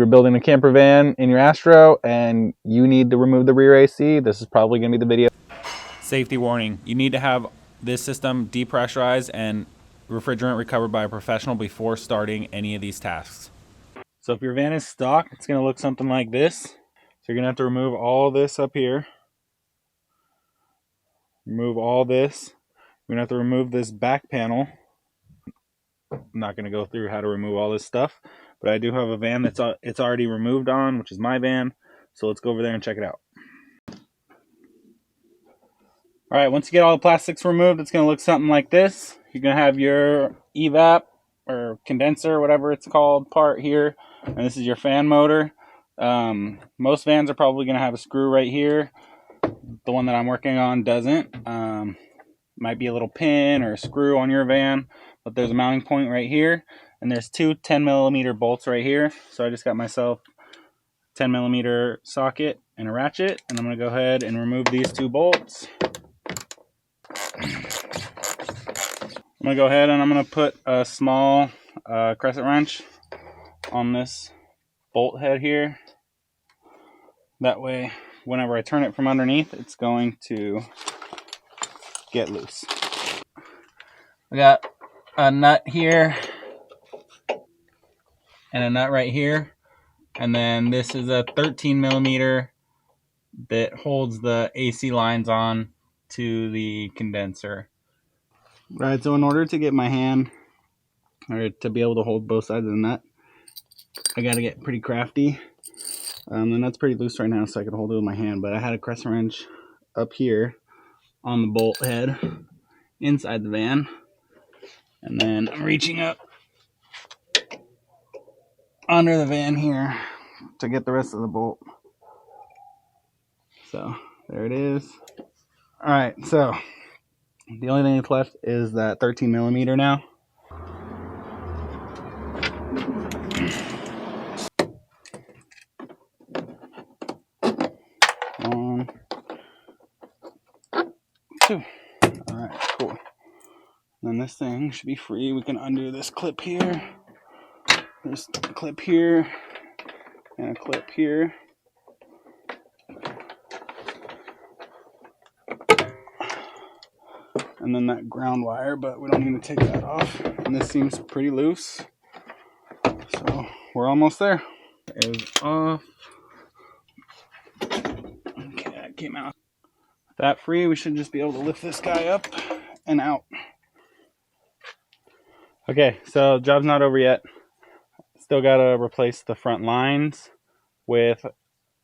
you're building a camper van in your Astro and you need to remove the rear AC, this is probably going to be the video. Safety warning. You need to have this system depressurized and refrigerant recovered by a professional before starting any of these tasks. So if your van is stock, it's going to look something like this. So you're going to have to remove all this up here. Remove all this. You're going to have to remove this back panel. I'm not going to go through how to remove all this stuff, but I do have a van that's it's already removed on, which is my van. So let's go over there and check it out. All right, once you get all the plastics removed, it's going to look something like this. You're going to have your evap or condenser, whatever it's called, part here. And this is your fan motor. Most vans are probably going to have a screw right here. The one that I'm working on doesn't. Might be a little pin or a screw on your van, but there's a mounting point right here. And there's two 10mm bolts right here. So I just got myself a 10mm socket and a ratchet. And I'm going to go ahead and remove these two bolts. I'm going to go ahead and I'm going to put a small crescent wrench on this bolt head here. That way, whenever I turn it from underneath, it's going to get loose. I got a nut here and a nut right here. And then this is a 13mm that holds the AC lines on to the condenser. Right, so in order to get my hand, or to be able to hold both sides of the nut, I got to get pretty crafty. The nut's pretty loose right now, so I could hold it with my hand, but I had a crescent wrench up here on the bolt head inside the van, and then I'm reaching up under the van here to get the rest of the bolt. So there it is. All right, so the only thing that's left is that 13mm now. One, two. All right, cool. Then this thing should be free. We can undo this clip here. There's a clip here and a clip here. And then that ground wire, but we don't need to take that off. And this seems pretty loose. So we're almost there. It is off. Okay, that came out. With that free, we should just be able to lift this guy up and out. Okay, so job's not over yet. Still gotta replace the front lines with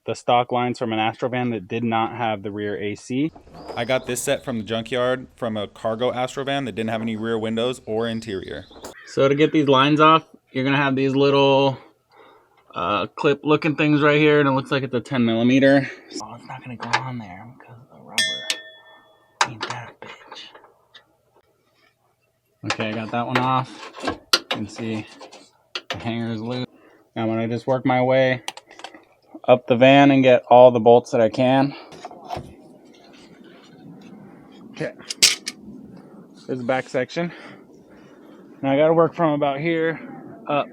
the stock lines from an Astro van that did not have the rear AC. I got this set from the junkyard from a cargo Astro van that didn't have any rear windows or interior. So to get these lines off, you're gonna have these little clip looking things right here, and it looks like it's a 10mm. Oh, it's not gonna go on there because of the rubber. Ain't that bitch. Okay, I got that one off. You can see the hanger is loose. Now I'm gonna just work my way up the van and get all the bolts that I can. Okay, there's the back section. Now I gotta work from about here up.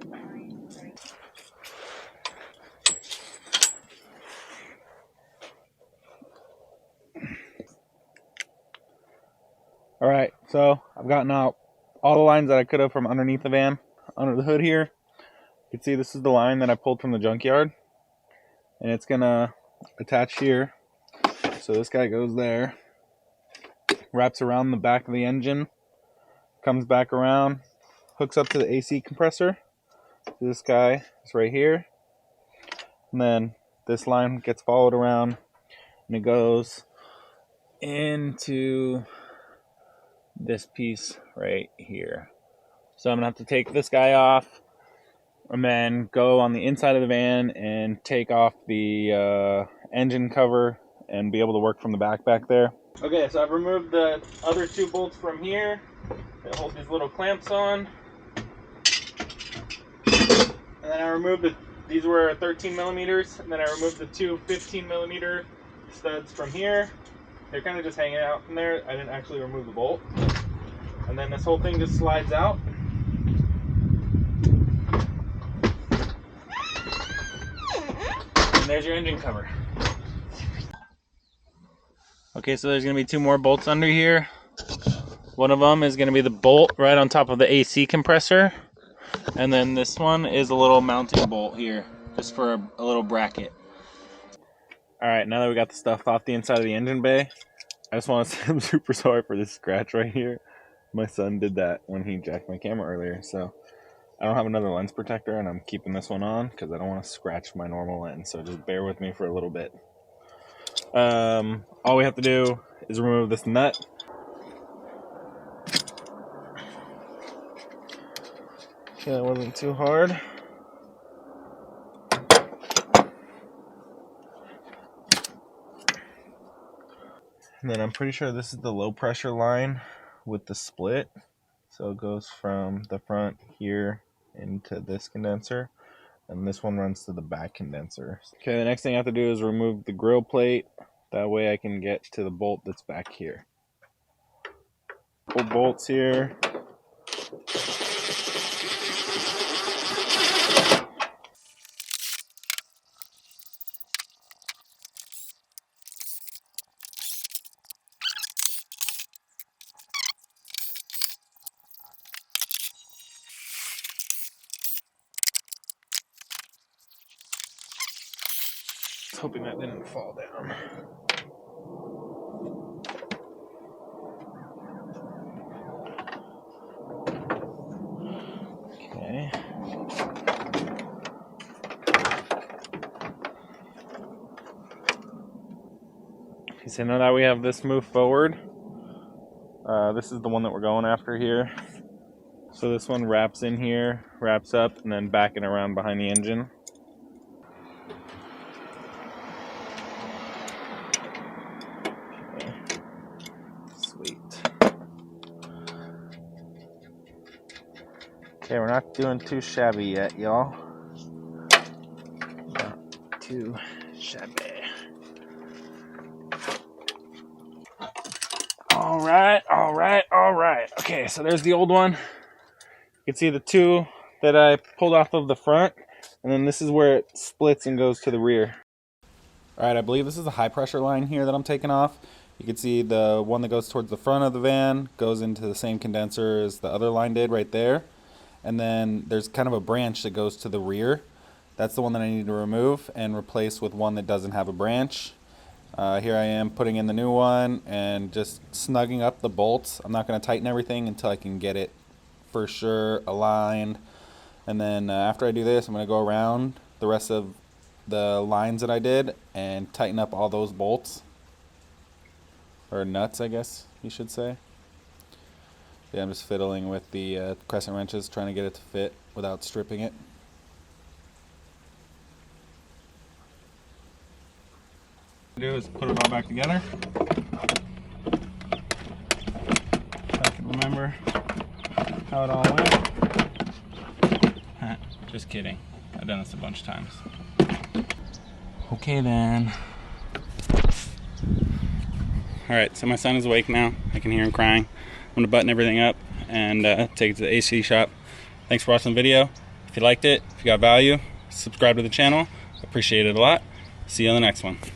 All right, so I've gotten out all the lines that I could have from underneath the van, under the hood here. You can see this is the line that I pulled from the junkyard, and it's gonna attach here. So this guy goes there, wraps around the back of the engine, comes back around, hooks up to the AC compressor. This guy is right here, and then this line gets followed around, and it goes into this piece right here. So I'm gonna have to take this guy off and then go on the inside of the van and take off the engine cover and be able to work from the back there. Okay, so I've removed the other two bolts from here that hold these little clamps on. And then I removed these were 13mm, and then I removed the two 15mm studs from here. They're kind of just hanging out from there. I didn't actually remove the bolt. And then this whole thing just slides out. And there's your engine cover. Okay, so there's going to be 2 more bolts under here. One of them is going to be the bolt right on top of the AC compressor. And then this one is a little mounting bolt here, just for a little bracket. Alright, now that we got the stuff off the inside of the engine bay, I just want to say I'm super sorry for this scratch right here. My son did that when he jacked my camera earlier, so I don't have another lens protector and I'm keeping this one on because I don't want to scratch my normal lens, so just bear with me for a little bit. All we have to do is remove this nut. Okay, that wasn't too hard. And then I'm pretty sure this is the low pressure line with the split. So it goes from the front here into this condenser, and this one runs to the back condenser. Okay, the next thing I have to do is remove the grill plate. That way I can get to the bolt that's back here. Couple bolts here. Hoping that didn't fall down. Okay. So now that we have this moved forward, this is the one that we're going after here. So this one wraps in here, wraps up, and then back and around behind the engine. Okay, we're not doing too shabby yet, y'all. Not too shabby. Alright. Okay, so there's the old one. You can see the 2 that I pulled off of the front, and then this is where it splits and goes to the rear. Alright, I believe this is a high pressure line here that I'm taking off. You can see the one that goes towards the front of the van goes into the same condenser as the other line did right there. And then there's kind of a branch that goes to the rear. That's the one that I need to remove and replace with one that doesn't have a branch. Here I am putting in the new one and just snugging up the bolts. I'm not going to tighten everything until I can get it for sure aligned. And then after I do this, I'm going to go around the rest of the lines that I did and tighten up all those bolts. Or nuts, I guess you should say. Yeah, I'm just fiddling with the crescent wrenches, trying to get it to fit without stripping it. What I do is put it all back together. If I can remember how it all went. Just kidding. I've done this a bunch of times. Okay then. Alright, so my son is awake now. I can hear him crying. I'm going to button everything up and take it to the AC shop. Thanks for watching the video. If you liked it, if you got value, subscribe to the channel. Appreciate it a lot. See you on the next one.